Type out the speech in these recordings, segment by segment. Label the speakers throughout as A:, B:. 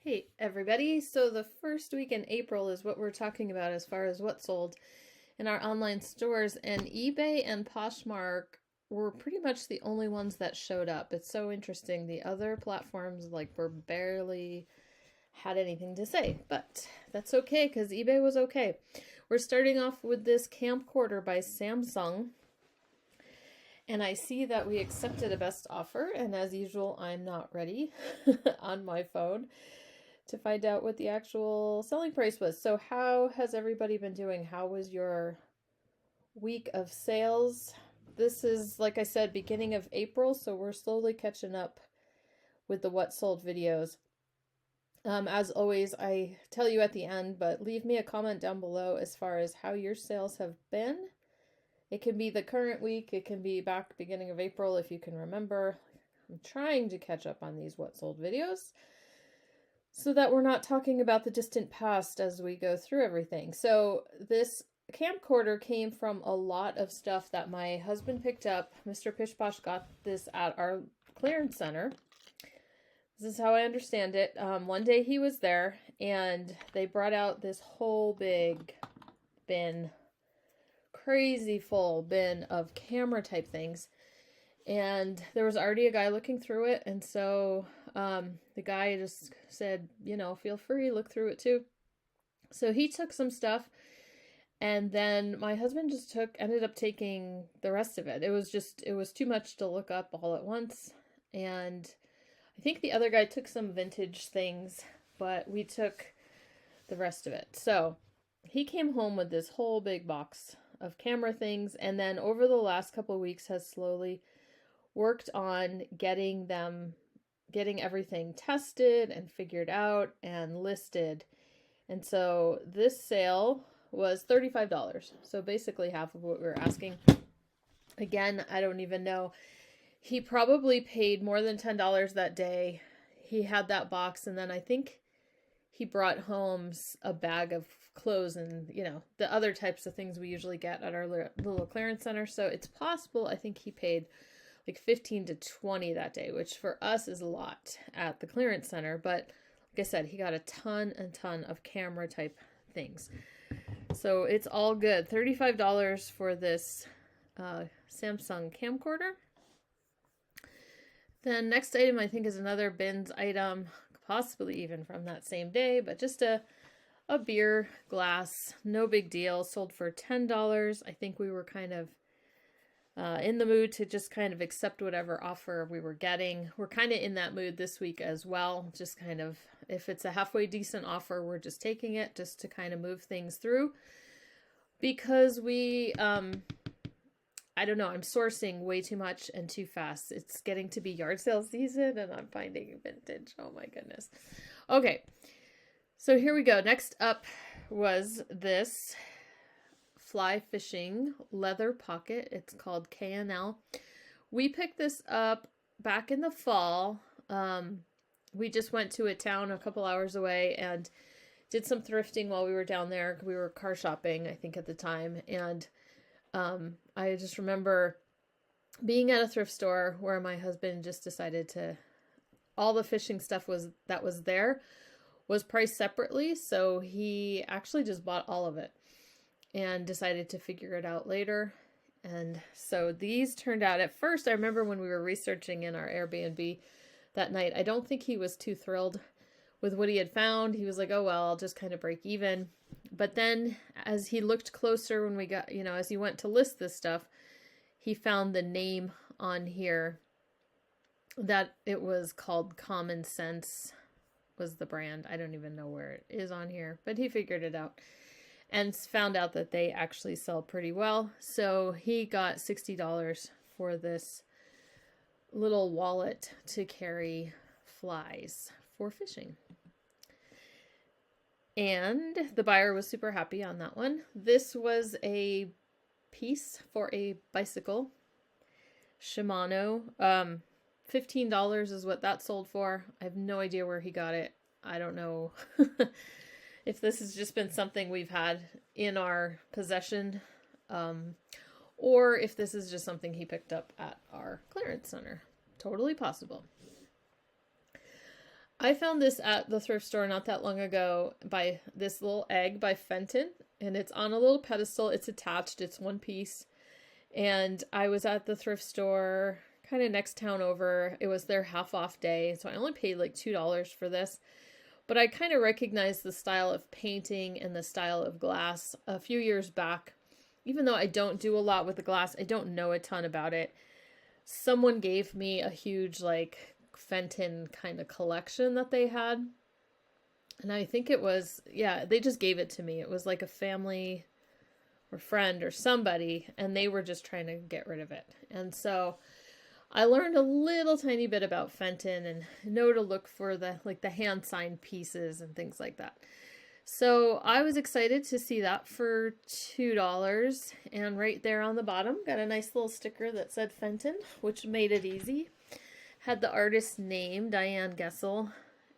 A: Hey everybody, so the first week in April is what we're talking about as far as what sold in our online stores, and eBay and Poshmark were pretty much the only ones that showed up. It's so interesting. The other platforms were barely had anything to say, but that's okay because eBay was okay. We're starting off with this camcorder by Samsung, and I see that we accepted a best offer, and as usual I'm not ready on my phone to find out what the actual selling price was. So how has everybody been doing? How was your week of sales? This is, like I said, beginning of April, so we're slowly catching up with the what sold videos. As always, I tell you at the end, but leave me a comment down below as far as how your sales have been. It can be the current week, it can be back beginning of April if you can remember. I'm trying to catch up on these what sold videos, so that we're not talking about the distant past as we go through everything. So this camcorder came from a lot of stuff that my husband picked up. Mr. Pish Posh got this at our clearance center. This is how I understand it. One day he was there and they brought out this whole big bin, crazy full bin of camera type things. And there was already a guy looking through it, and so the guy just said, you know, feel free, look through it too. So he took some stuff, and then my husband just ended up taking the rest of it. It was too much to look up all at once, and I think the other guy took some vintage things, but we took the rest of it. So he came home with this whole big box of camera things, and then over the last couple of weeks has slowly worked on getting everything tested and figured out and listed. And so this sale was $35. So basically half of what we were asking. Again, I don't even know. He probably paid more than $10 that day. He had that box, and then I think he brought home a bag of clothes and, you know, the other types of things we usually get at our little clearance center. So it's possible I think he paid like 15 to 20 that day, which for us is a lot at the clearance center. But like I said, he got a ton of camera type things. So it's all good. $35 for this Samsung camcorder. Then next item I think is another bins item, possibly even from that same day, but just a beer glass, no big deal, sold for $10. I think we were kind of in the mood to just kind of accept whatever offer we were getting. We're kind of in that mood this week as well. Just kind of, if it's a halfway decent offer, we're just taking it just to kind of move things through. Because we, I don't know, I'm sourcing way too much and too fast. It's getting to be yard sale season and I'm finding vintage. Oh my goodness. Okay, so here we go. Next up was this fly fishing leather pocket. It's called K&L. We picked this up back in the fall. We just went to a town a couple hours away and did some thrifting while we were down there. We were car shopping, I think, at the time. And I just remember being at a thrift store where my husband just decided to, all the fishing stuff that was there was priced separately. So he actually just bought all of it and decided to figure it out later. And so these turned out, at first, I remember when we were researching in our Airbnb that night, I don't think he was too thrilled with what he had found. He was like, oh, well, I'll just kind of break even. But then as he looked closer when we got, you know, as he went to list this stuff, he found the name on here that it was called Common Sense was the brand. I don't even know where it is on here, but he figured it out and found out that they actually sell pretty well. So he got $60 for this little wallet to carry flies for fishing. And the buyer was super happy on that one. This was a piece for a bicycle. Shimano. $15 is what that sold for. I have no idea where he got it. I don't know if this has just been something we've had in our possession, or if this is just something he picked up at our clearance center. Totally possible. I found this at the thrift store not that long ago by this little egg by Fenton, and it's on a little pedestal. It's attached. It's one piece. And I was at the thrift store kind of next town over. It was their half off day, so I only paid like $2 for this. But I kind of recognized the style of painting and the style of glass a few years back. Even though I don't do a lot with the glass, I don't know a ton about it. Someone gave me a huge like Fenton kind of collection that they had. And I think it was, yeah, they just gave it to me. It was like a family or friend or somebody, and they were just trying to get rid of it. And so I learned a little tiny bit about Fenton and know to look for the like the hand signed pieces and things like that. So I was excited to see that for $2, and right there on the bottom got a nice little sticker that said Fenton, which made it easy. Had the artist's name, Diane Gessel,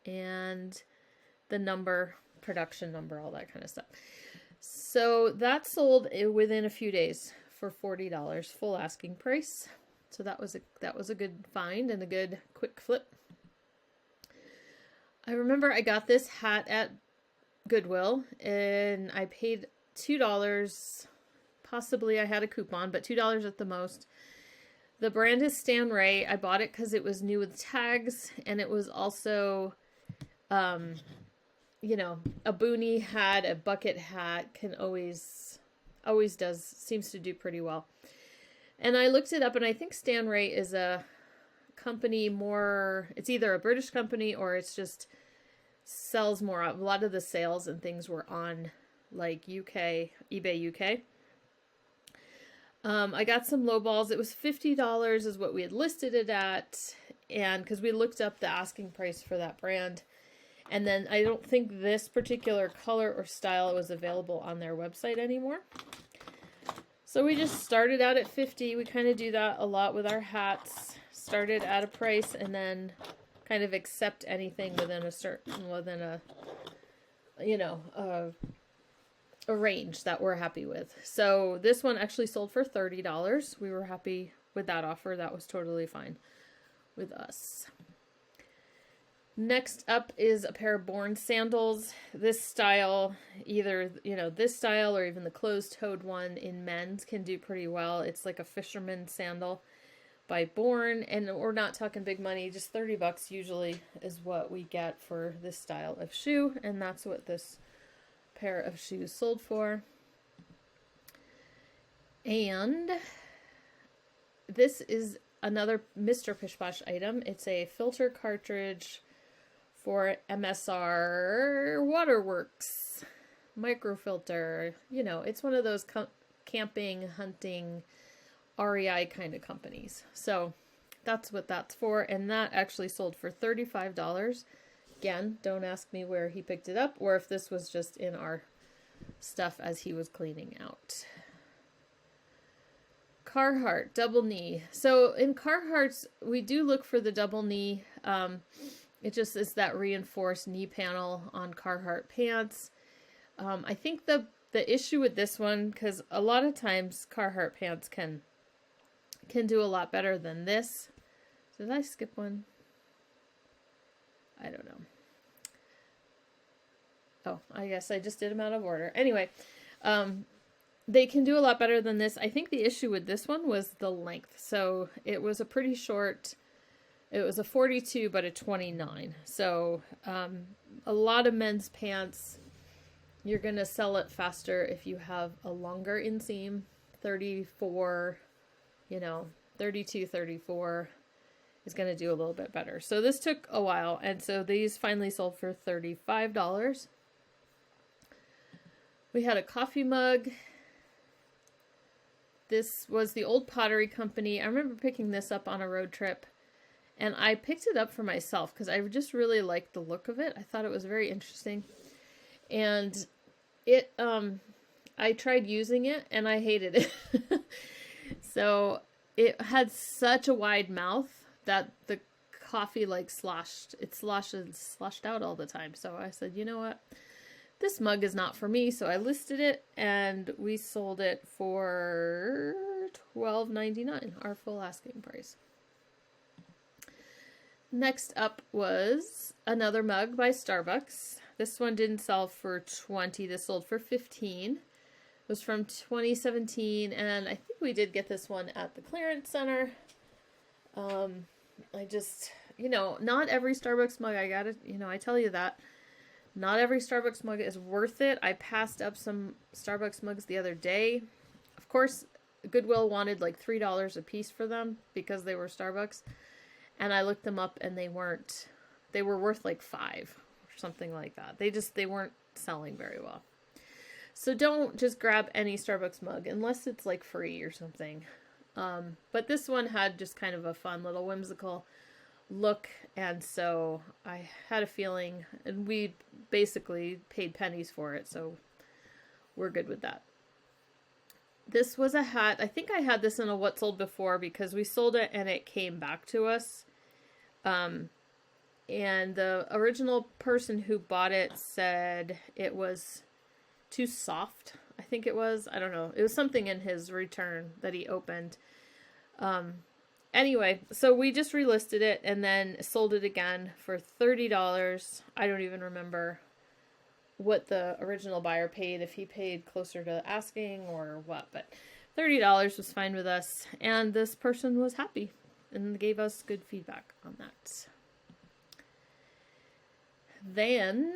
A: and the number, production number, all that kind of stuff. So that sold within a few days for $40, full asking price. So that was a good find and a good quick flip. I remember I got this hat at Goodwill and I paid $2. Possibly I had a coupon, but $2 at the most. The brand is Stan Ray. I bought it because it was new with tags, and it was also, you know, a boonie hat, a bucket hat can always seems to do pretty well. And I looked it up, and I think Stan Ray is a company more, it's either a British company or it's just sells more. A lot of the sales and things were on like UK, eBay UK. I got some low balls. It was $50 is what we had listed it at. And because we looked up the asking price for that brand. And then I don't think this particular color or style was available on their website anymore. So we just started out at 50. We kind of do that a lot with our hats. Started at a price and then kind of accept anything within a you know, a range that we're happy with. So this one actually sold for $30. We were happy with that offer. That was totally fine with us. Next up is a pair of Bourne sandals. This style, either, you know, this style or even the closed-toed one in men's can do pretty well. It's like a fisherman sandal by Bourne, and we're not talking big money, just $30 usually is what we get for this style of shoe, and that's what this pair of shoes sold for. And this is another Mr. Pish Posh item. It's a filter cartridge for MSR Waterworks microfilter. You know, it's one of those camping, hunting, REI kind of companies. So that's what that's for, and that actually sold for $35. Again, don't ask me where he picked it up or if this was just in our stuff as he was cleaning out. Carhart double knee. So in Carhart's, we do look for the double knee. It just is that reinforced knee panel on Carhart pants. I think the issue with this one, because a lot of times Carhart pants can do a lot better than this. Did I skip one? I don't know. Oh, I guess I just did them out of order. Anyway, they can do a lot better than this. I think the issue with this one was the length. So it was a pretty short, it was a 42, but a 29. So a lot of men's pants, you're going to sell it faster if you have a longer inseam, 34, you know, 32, 34 is going to do a little bit better. So this took a while, and so these finally sold for $35. We had a coffee mug. This was the old Pottery Company. I remember picking this up on a road trip, and I picked it up for myself because I just really liked the look of it. I thought it was very interesting, and it I tried using it and I hated it. So it had such a wide mouth that the coffee like sloshed out all the time. So I said, you know what? This mug is not for me. So I listed it and we sold it for $12.99, our full asking price. Next up was another mug by Starbucks. This one didn't sell for 20. This sold for 15. It was from 2017, and I think we did get this one at the clearance center. I just, not every Starbucks mug, I tell you that. Not every Starbucks mug is worth it. I passed up some Starbucks mugs the other day. Of course, Goodwill wanted like $3 a piece for them because they were Starbucks. And I looked them up and they were worth like $5 or something like that. They weren't selling very well. So don't just grab any Starbucks mug unless it's like free or something. But this one had just kind of a fun little whimsical look, and so I had a feeling, and we basically paid pennies for it, so we're good with that. This was a hat. I think I had this in a What Sold before because we sold it and it came back to us. And the original person who bought it said it was too soft. I think it was. I don't know. It was something in his return that he opened. Anyway, so we just relisted it and then sold it again for $30. I don't even remember what the original buyer paid, if he paid closer to asking or what, but $30 was fine with us, and this person was happy and gave us good feedback on that. Then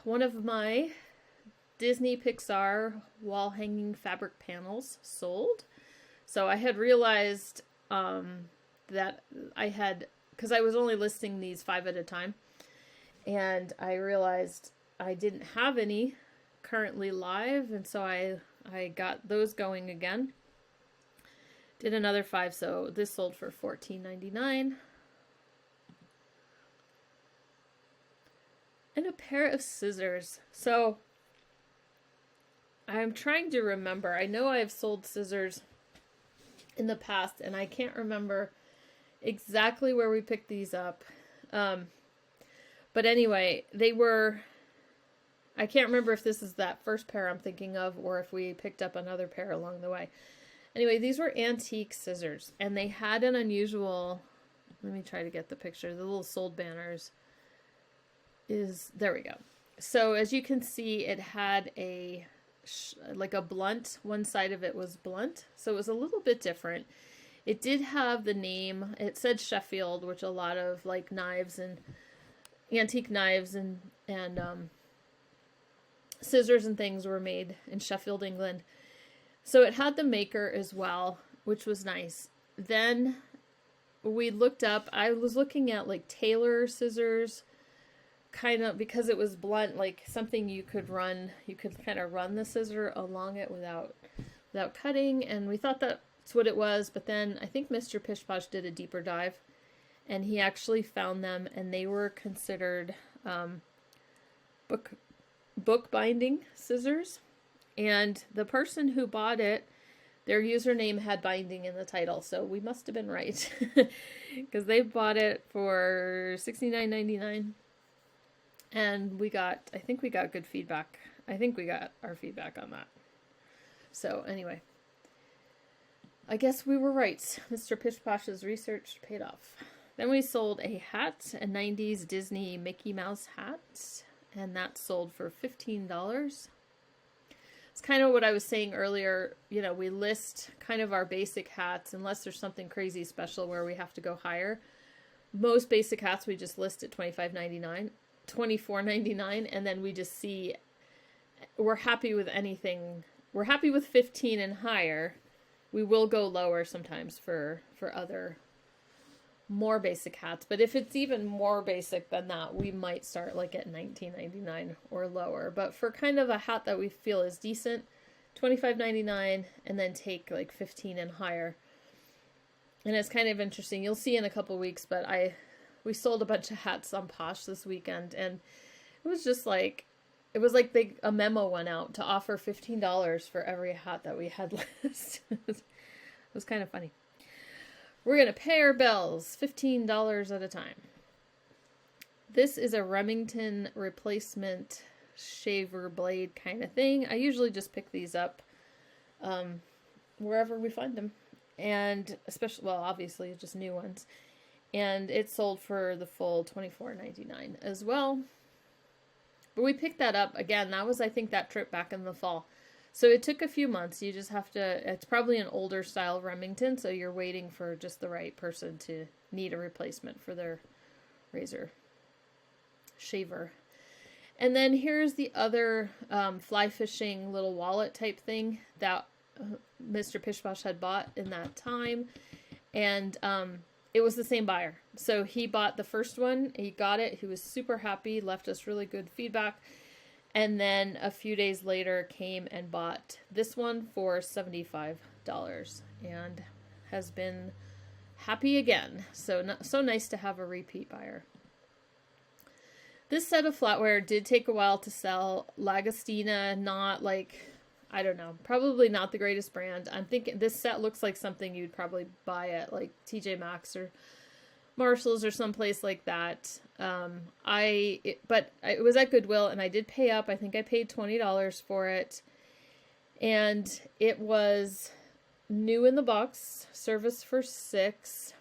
A: one of my Disney Pixar wall hanging fabric panels sold. So I had realized that because I was only listing these 5 at a time, and I realized I didn't have any currently live, and so I got those going again. Did another 5, so this sold for $14.99. And a pair of scissors. So I'm trying to remember. I know I've sold scissors in the past, and I can't remember exactly where we picked these up. But anyway, I can't remember if this is that first pair I'm thinking of or if we picked up another pair along the way. Anyway, these were antique scissors, and they had an unusual, let me try to get the picture, the little sold banners there we go. So as you can see, it had like a blunt, one side of it was blunt, so it was a little bit different. It did have the name, it said Sheffield, which a lot of like knives and antique knives and scissors and things were made in Sheffield, England. So it had the maker as well, which was nice. Then we looked up, I was looking at like Taylor scissors, kind of, because it was blunt, like something you could kind of run the scissor along it without cutting, and we thought that's what it was. But then I think Mr. Pish Posh did a deeper dive, and he actually found them, and they were considered book binding scissors. And the person who bought it, their username had binding in the title, so we must have been right, because they bought it for $69.99. And I think we got good feedback. I think we got our feedback on that. So anyway, I guess we were right. Mr. Pish Posh's research paid off. Then we sold a hat, a 90s Disney Mickey Mouse hat, and that sold for $15. It's kind of what I was saying earlier. We list kind of our basic hats, unless there's something crazy special where we have to go higher. Most basic hats we just list at $24.99, and then we just see we're happy with anything. We're happy with 15 and higher. We will go lower sometimes for other more basic hats, but if it's even more basic than that, we might start like at $19.99 or lower. But for kind of a hat that we feel is decent, $25.99, and then take like 15 and higher. And it's kind of interesting. You'll see in a couple weeks, but we sold a bunch of hats on Posh this weekend, and it was just like, a memo went out to offer $15 for every hat that we had listed. It was kind of funny. We're going to pay our bills $15 at a time. This is a Remington replacement shaver blade kind of thing. I usually just pick these up wherever we find them. And especially, well, obviously just new ones. and it sold for the full $24.99 as well. But we picked that up again. That was, I think, that trip back in the fall. So it took a few months. You just have to, it's probably an older style Remington, so you're waiting for just the right person to need a replacement for their razor shaver. And then here's the other fly fishing little wallet type thing that Mr. Pishposh had bought in that time. And it was the same buyer. So he bought the first one. He got it. He was super happy, left us really good feedback. And then a few days later came and bought this one for $75 and has been happy again. So nice to have a repeat buyer. This set of flatware did take a while to sell. Lagostina, not like, I don't know, probably not the greatest brand. I'm thinking this set looks like something you'd probably buy at like TJ Maxx or Marshalls or someplace like that. But it was at Goodwill and I did pay up. I think I paid $20 for it. And it was new in the box, service for $6.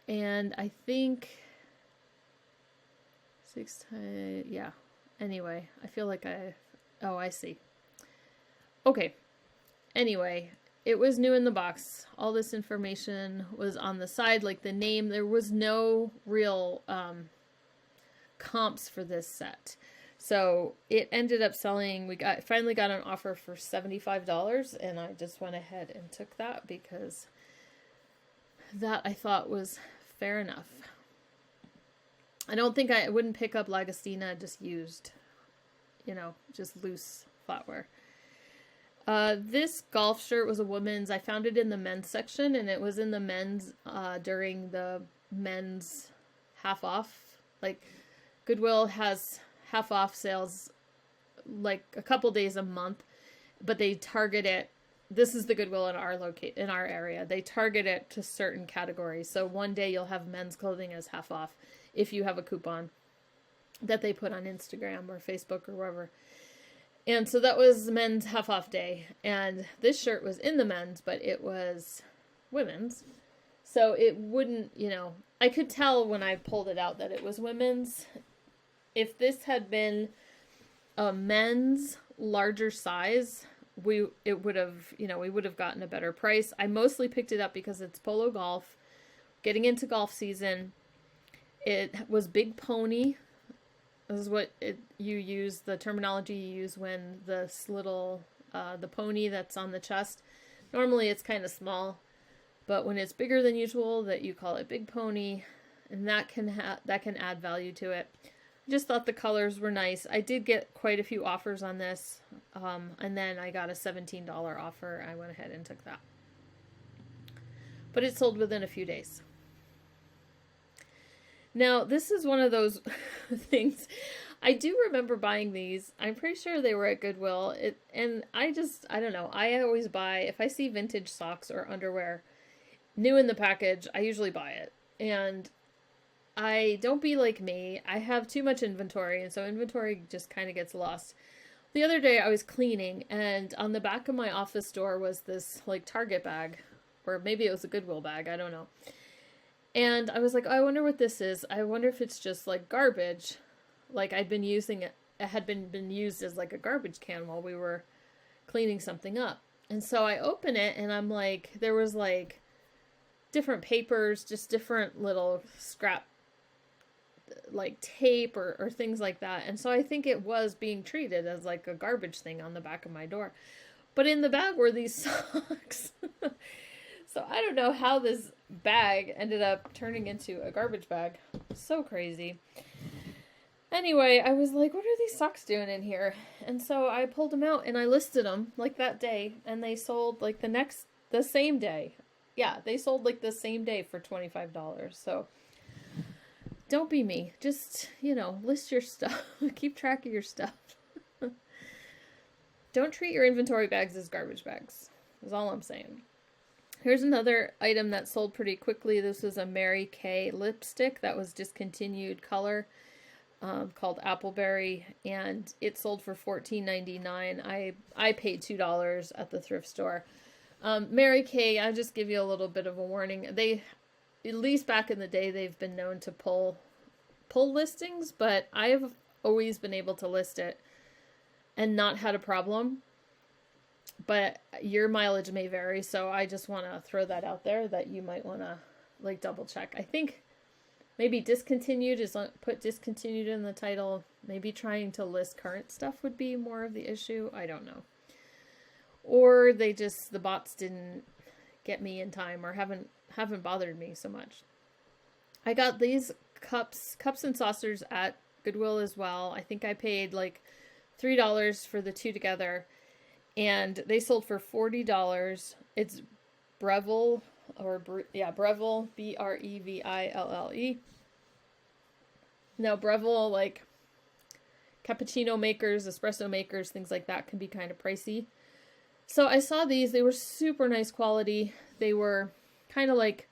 A: And I think yeah. Anyway, I feel like I see. Okay. Anyway, it was new in the box. All this information was on the side, like the name. There was no real comps for this set. So it ended up selling. We finally got an offer for $75, and I just went ahead and took that because that I thought was fair enough. I wouldn't pick up Lagostina just used, just loose flatware. This golf shirt was a woman's. I found it in the men's section, and it was in the men's during the men's half off. Like Goodwill has half off sales like a couple days a month, but they target it. This is the Goodwill in our area. They target it to certain categories. So one day you'll have men's clothing as half off if you have a coupon that they put on Instagram or Facebook or wherever. And so that was men's half off day. And this shirt was in the men's, but it was women's. So it wouldn't, I could tell when I pulled it out that it was women's. If this had been a men's larger size, we would have gotten a better price. I mostly picked it up because it's Polo golf, getting into golf season. It was Big Pony. This is what you use, the terminology you use when this little, the pony that's on the chest. Normally it's kind of small, but when it's bigger than usual, that you call it Big Pony, and that can add value to it. I just thought the colors were nice. I did get quite a few offers on this, and then I got a $17 offer. I went ahead and took that. But it sold within a few days. Now, this is one of those things. I do remember buying these. I'm pretty sure they were at Goodwill. And I don't know. I always buy, if I see vintage socks or underwear new in the package, I usually buy it. And don't be like me. I have too much inventory, and so inventory just kind of gets lost. The other day I was cleaning, and on the back of my office door was this like Target bag, or maybe it was a Goodwill bag. I don't know. And I was like, oh, I wonder what this is. I wonder if it's just like garbage. Like I'd been using it. It had been used as like a garbage can while we were cleaning something up. And so I open it and I'm like, there was like different papers, just different little scrap like tape or things like that. And so I think it was being treated as like a garbage thing on the back of my door. But in the bag were these socks. So I don't know how this bag ended up turning into a garbage bag. So crazy. Anyway, I was like, what are these socks doing in here? And so I pulled them out and I listed them like that day, and they sold like the same day. Yeah, they sold like the same day for $25. So don't be me. Just, list your stuff. Keep track of your stuff. Don't treat your inventory bags as garbage bags. Is all I'm saying. Here's another item that sold pretty quickly. This was a Mary Kay lipstick that was discontinued color, called Appleberry, and it sold for $14.99. I paid $2 at the thrift store. Mary Kay, I'll just give you a little bit of a warning. at least back in the day, they've been known to pull listings, but I have always been able to list it and not had a problem. But your mileage may vary, so I just want to throw that out there that you might want to like double check. I think maybe discontinued is, put discontinued in the title. Maybe trying to list current stuff would be more of the issue. I don't know. Or they just, the bots didn't get me in time or haven't bothered me so much. I got these cups and saucers at Goodwill as well. I think I paid like $3 for the two together, and they sold for $40. It's Breville, Breville, Breville. Now, Breville, like cappuccino makers, espresso makers, things like that can be kind of pricey. So I saw these. They were super nice quality. They were kind of like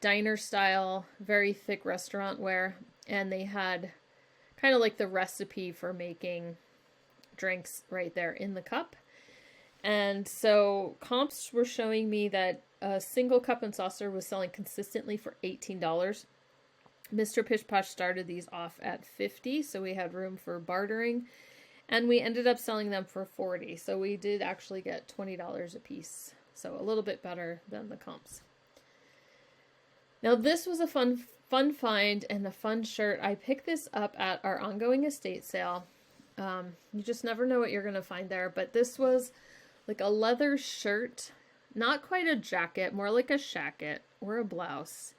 A: diner style, very thick restaurant ware, and they had kind of like the recipe for making drinks right there in the cup. And so comps were showing me that a single cup and saucer was selling consistently for $18. Mr. Pish Posh started these off at $50, so we had room for bartering, and we ended up selling them for $40. So we did actually get $20 a piece, so a little bit better than the comps. Now this was a fun find and a fun shirt. I picked this up at our ongoing estate sale. You just never know what you're going to find there, but this was like a leather shirt, not quite a jacket, more like a shacket or a blouse.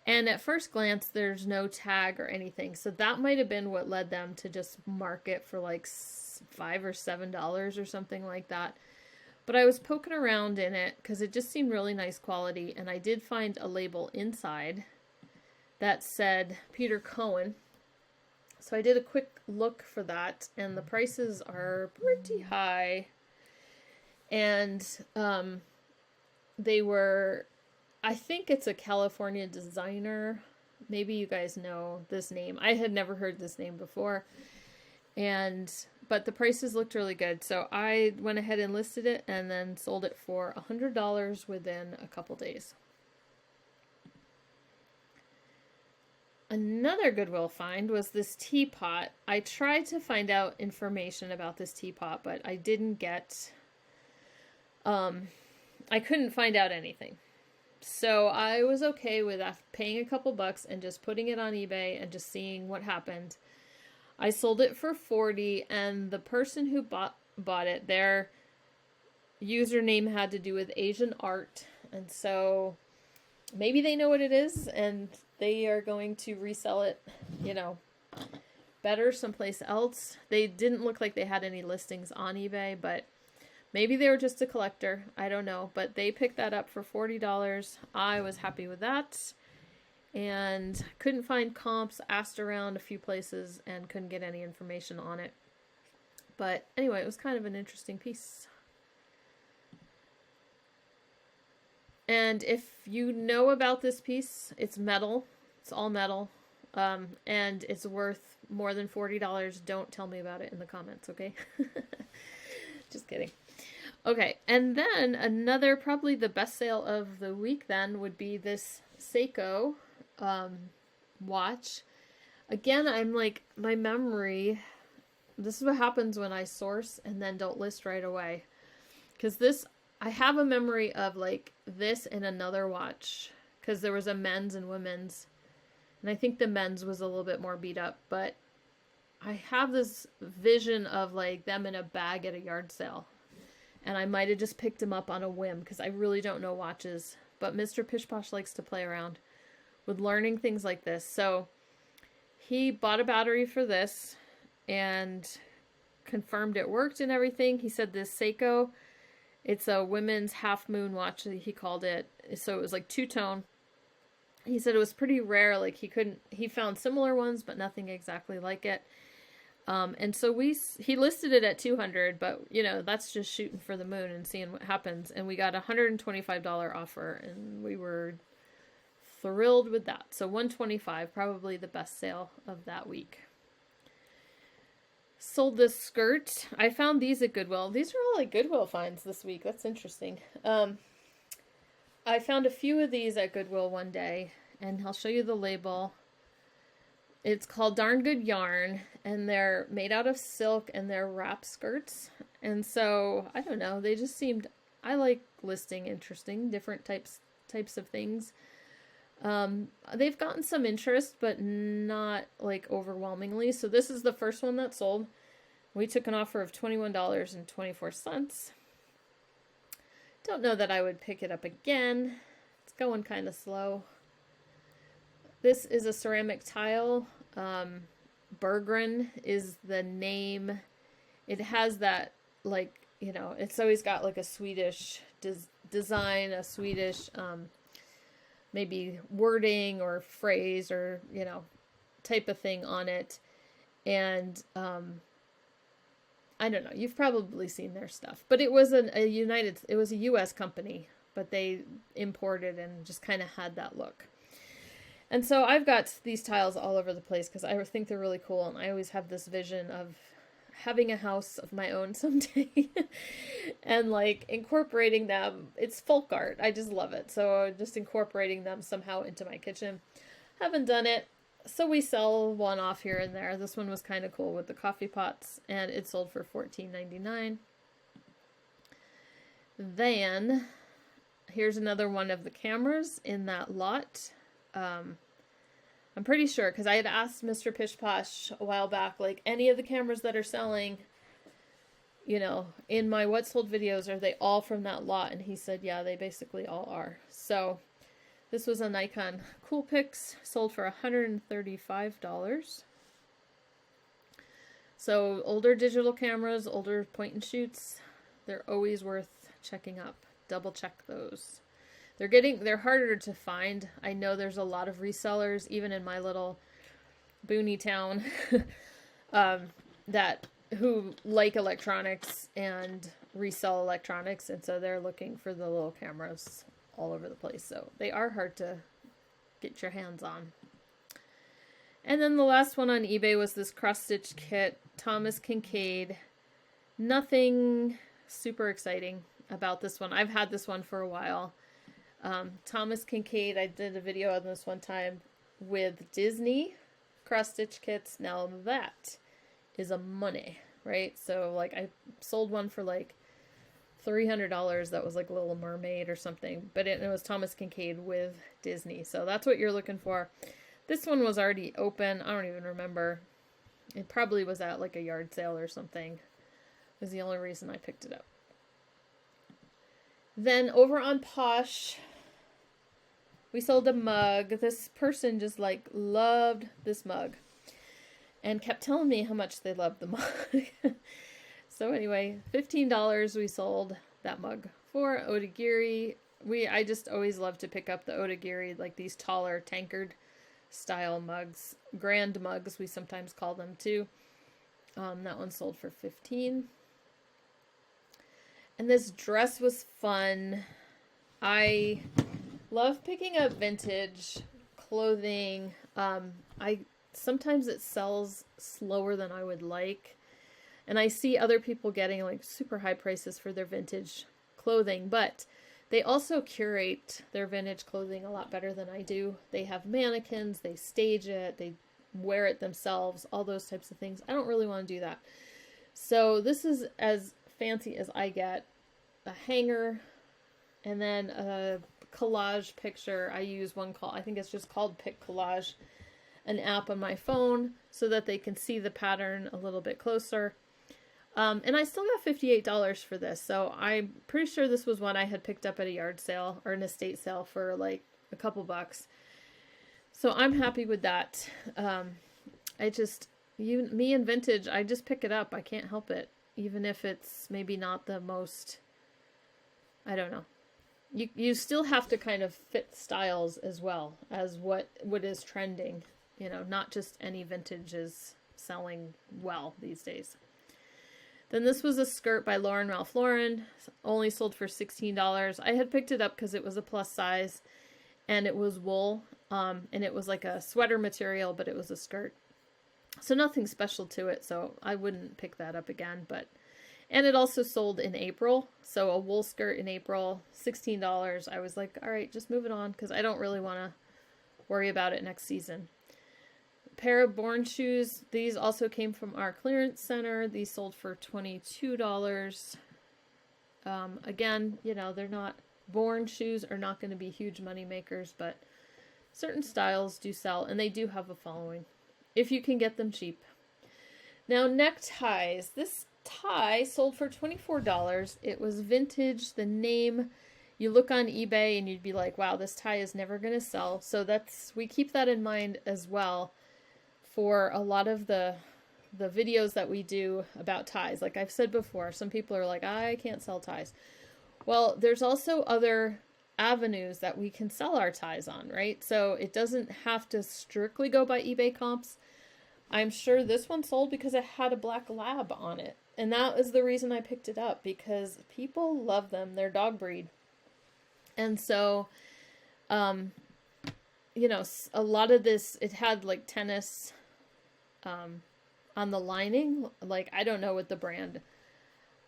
A: And at first glance, there's no tag or anything. So that might have been what led them to just mark it for like $5 or $7 or something like that. But I was poking around in it because it just seemed really nice quality. And I did find a label inside that said Peter Cohen. So I did a quick look for that. And the prices are pretty high. And they were... I think it's a California designer. Maybe you guys know this name. I had never heard this name before. But the prices looked really good. So I went ahead and listed it and then sold it for $100 within a couple days. Another Goodwill find was this teapot. I tried to find out information about this teapot, but I didn't get... I couldn't find out anything. So I was okay with paying a couple bucks and just putting it on eBay and just seeing what happened. I sold it for $40, and the person who bought it, their username had to do with Asian art, and so maybe they know what it is and they are going to resell it, better someplace else. They didn't look like they had any listings on eBay, but maybe they were just a collector. I don't know. But they picked that up for $40. I was happy with that. And couldn't find comps. Asked around a few places and couldn't get any information on it. But anyway, it was kind of an interesting piece. And if you know about this piece, it's metal. It's all metal. And it's worth more than $40. Don't tell me about it in the comments, okay? Just kidding. Okay, and then another, probably the best sale of the week then, would be this Seiko watch. Again, I'm like, my memory, this is what happens when I source and then don't list right away. Because this, I have a memory of like this and another watch. Because there was a men's and women's. And I think the men's was a little bit more beat up. But I have this vision of like them in a bag at a yard sale. And I might have just picked them up on a whim because I really don't know watches. But Mr. Pish Posh likes to play around with learning things like this. So he bought a battery for this and confirmed it worked and everything. He said this Seiko, it's a women's half moon watch, he called it. So it was like two-tone. He said it was pretty rare. Like he found similar ones, but nothing exactly like it. And so he listed it at $200, but that's just shooting for the moon and seeing what happens. And we got a $125 offer, and we were thrilled with that. So $125, probably the best sale of that week. Sold this skirt. I found these at Goodwill. These are all like Goodwill finds this week. That's interesting. I found a few of these at Goodwill one day, and I'll show you the label. It's called Darn Good Yarn, and they're made out of silk, and they're wrap skirts. And so, I don't know, they just seemed, I like listing interesting, different types of things. They've gotten some interest, but not like overwhelmingly. So this is the first one that sold. We took an offer of $21.24. Don't know that I would pick it up again. It's going kind of slow. This is a ceramic tile. Berggren is the name. It has that, like, you know, it's always got like a Swedish design, a Swedish maybe wording or phrase or, you know, type of thing on it. And I don't know, you've probably seen their stuff, but it was it was a US company, but they imported and just kind of had that look. And so I've got these tiles all over the place because I think they're really cool, and I always have this vision of having a house of my own someday and like incorporating them. It's folk art. I just love it. So just incorporating them somehow into my kitchen. Haven't done it. So we sell one off here and there. This one was kind of cool with the coffee pots, and it sold for $14.99. Then here's another one of the cameras in that lot. I'm pretty sure, because I had asked Mr. Pish Posh a while back, like, any of the cameras that are selling, you know, in my What Sold videos, are they all from that lot? And he said, yeah, they basically all are. So this was a Nikon Coolpix, sold for $135. So older digital cameras, older point and shoots, they're always worth checking up. Double check those. They're harder to find. I know there's a lot of resellers, even in my little boony town, who like electronics and resell electronics, and so they're looking for the little cameras all over the place. So they are hard to get your hands on. And then the last one on eBay was this cross-stitch kit, Thomas Kincaid. Nothing super exciting about this one. I've had this one for a while. Thomas Kincaid, I did a video on this one time with Disney cross-stitch kits. Now that is a money, right? So like I sold one for like $300 that was like Little Mermaid or something, but it was Thomas Kincaid with Disney. So that's what you're looking for. This one was already open. I don't even remember. It probably was at like a yard sale or something. Was the only reason I picked it up. Then over on Posh, we sold a mug. This person just like loved this mug and kept telling me how much they loved the mug. So anyway, $15 we sold that mug for. Odagiri. I just always love to pick up the Odagiri, like these taller tankard style mugs. Grand mugs, we sometimes call them too. That one sold for $15. And this dress was fun. I love picking up vintage clothing. Sometimes it sells slower than I would like. And I see other people getting like super high prices for their vintage clothing, but they also curate their vintage clothing a lot better than I do. They have mannequins, they stage it, they wear it themselves, all those types of things. I don't really want to do that. So this is as fancy as I get. A hanger, and then a collage picture. I use one I think it's just called Pic Collage, an app on my phone so that they can see the pattern a little bit closer. And I still got $58 for this, so I'm pretty sure this was one I had picked up at a yard sale or an estate sale for like a couple bucks. So I'm happy with that. Me and vintage, I just pick it up. I can't help it. Even if it's maybe not the most, I don't know. You still have to kind of fit styles as well as what is trending. You know, not just any vintage is selling well these days. Then this was a skirt by Lauren Ralph Lauren. Only sold for $16. I had picked it up because it was a plus size and it was wool. And it was like a sweater material, but it was a skirt. So nothing special to it, so I wouldn't pick that up again. But And it also sold in April. So a wool skirt in April, $16. I was like, all right, just move it on because I don't really want to worry about it next season. A pair of Born shoes. These also came from our clearance center. These sold for $22. Again, you know, they're not, Born shoes are not going to be huge money makers, but certain styles do sell and they do have a following if you can get them cheap. Now, neckties. This tie sold for $24. It was vintage. The name, you look on eBay and you'd be like, wow, this tie is never going to sell. So we keep that in mind as well for a lot of the videos that we do about ties. Like I've said before, some people are like, I can't sell ties. Well, there's also other avenues that we can sell our ties on, right? So it doesn't have to strictly go by eBay comps. I'm sure this one sold because it had a black lab on it. And that is the reason I picked it up, because people love them. They're dog breed. And so, you know, a lot of this, it had like tennis on the lining. Like, I don't know what the brand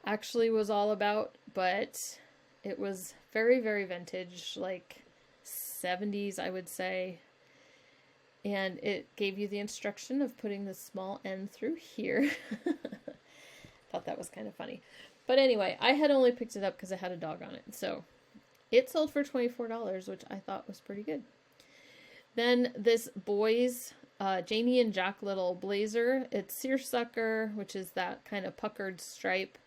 A: actually was all about, but it was very, very vintage, like 70s, I would say. And it gave you the instruction of putting the small end through here. Thought that was kind of funny. But anyway, I had only picked it up because it had a dog on it. So it sold for $24, which I thought was pretty good. Then this boys, Janie and Jack little blazer. It's seersucker, which is that kind of puckered stripe.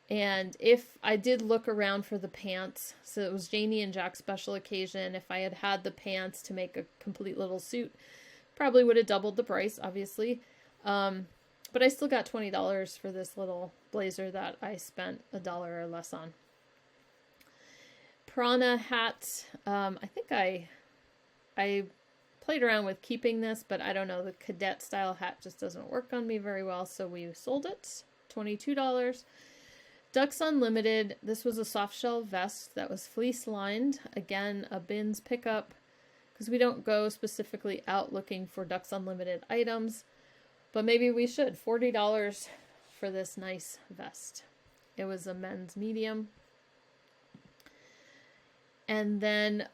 A: And if I did look around for the pants, so it was Janie and Jack's special occasion, if I had had the pants to make a complete little suit, probably would have doubled the price, obviously. But I still got $20 for this little blazer that I spent $1 or less on. Prana hat. I think I played around with keeping this, but I don't know. The cadet style hat just doesn't work on me very well, so we sold it. $22. Ducks Unlimited. This was a soft shell vest that was fleece lined. Again, a bins pickup, because we don't go specifically out looking for Ducks Unlimited items, but maybe we should. $40 for this nice vest. It was a men's medium. And then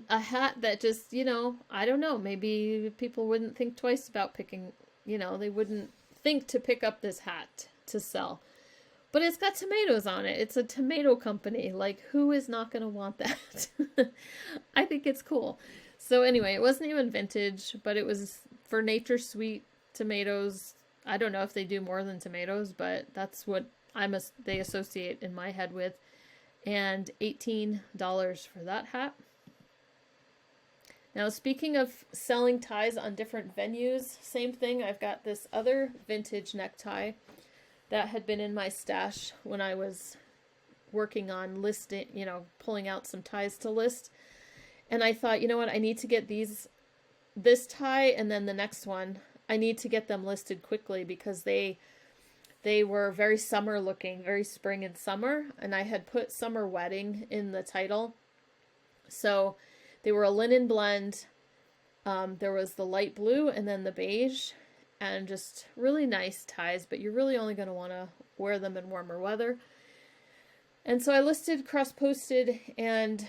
A: a hat that just, you know, I don't know, maybe people wouldn't think twice about picking, you know, they wouldn't think to pick up this hat to sell. But it's got tomatoes on it. It's a tomato company. Like, who is not going to want that? I think it's cool. So anyway, it wasn't even vintage, but it was for Nature Sweet tomatoes. I don't know if they do more than tomatoes, but that's what they associate in my head with. And $18 for that hat. Now, speaking of selling ties on different venues, same thing. I've got this other vintage necktie that had been in my stash when I was working on listing, you know, pulling out some ties to list. And I thought, you know what, I need to get this tie and then the next one, I need to get them listed quickly because they were very summer looking, very spring and summer. And I had put summer wedding in the title. So they were a linen blend. There was the light blue and then the beige. And just really nice ties, but you're really only going to want to wear them in warmer weather. And so I listed, cross-posted, and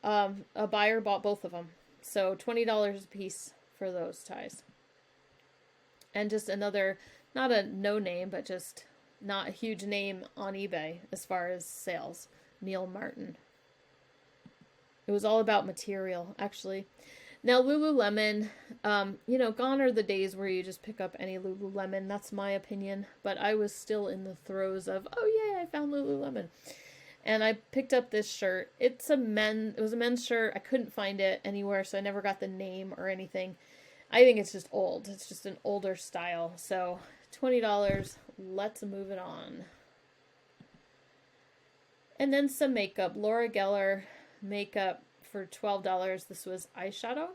A: a buyer bought both of them. So $20 a piece for those ties. And just another, not a no name, but just not a huge name on eBay as far as sales. Neil Martin. It was all about material, actually. Now, Lululemon, you know, gone are the days where you just pick up any Lululemon. That's my opinion. But I was still in the throes of, oh, yay, I found Lululemon. And I picked up this shirt. It was a men's shirt. I couldn't find it anywhere, so I never got the name or anything. I think it's just old. It's just an older style. So, $20. Let's move it on. And then some makeup. Laura Geller makeup. For $12. This was eyeshadow.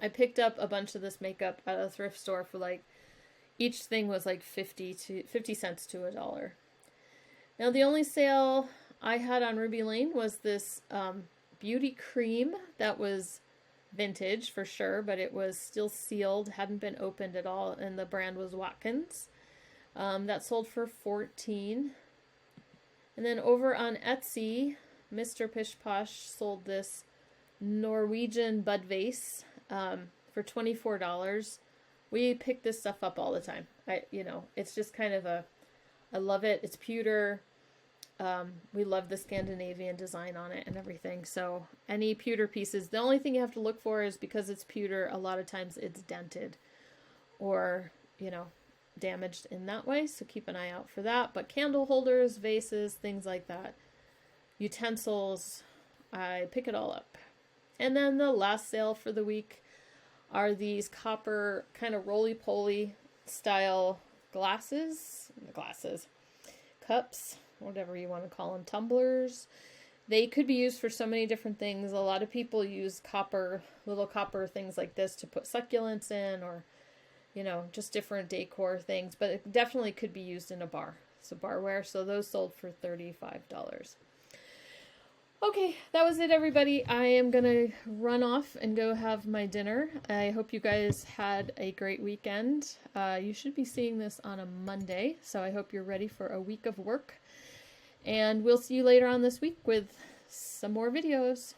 A: I picked up a bunch of this makeup at a thrift store for like, each thing was like 50 cents to $1. Now the only sale I had on Ruby Lane was this beauty cream that was vintage for sure, but it was still sealed, hadn't been opened at all, and the brand was Watkins. That sold for $14. And then over on Etsy, Mr. Pish Posh sold this Norwegian bud vase for $24. We pick this stuff up all the time. It's just kind of I love it. It's pewter. We love the Scandinavian design on it and everything. So any pewter pieces, the only thing you have to look for is because it's pewter, a lot of times it's dented or, damaged in that way. So keep an eye out for that. But candle holders, vases, things like that, utensils, I pick it all up. And then the last sale for the week are these copper kind of roly-poly style cups, whatever you want to call them, tumblers. They could be used for so many different things. A lot of people use little copper things like this to put succulents in, or, just different decor things. But it definitely could be used in a bar. So barware. So those sold for $35. Okay, that was it, everybody. I am going to run off and go have my dinner. I hope you guys had a great weekend. You should be seeing this on a Monday, so I hope you're ready for a week of work. And we'll see you later on this week with some more videos.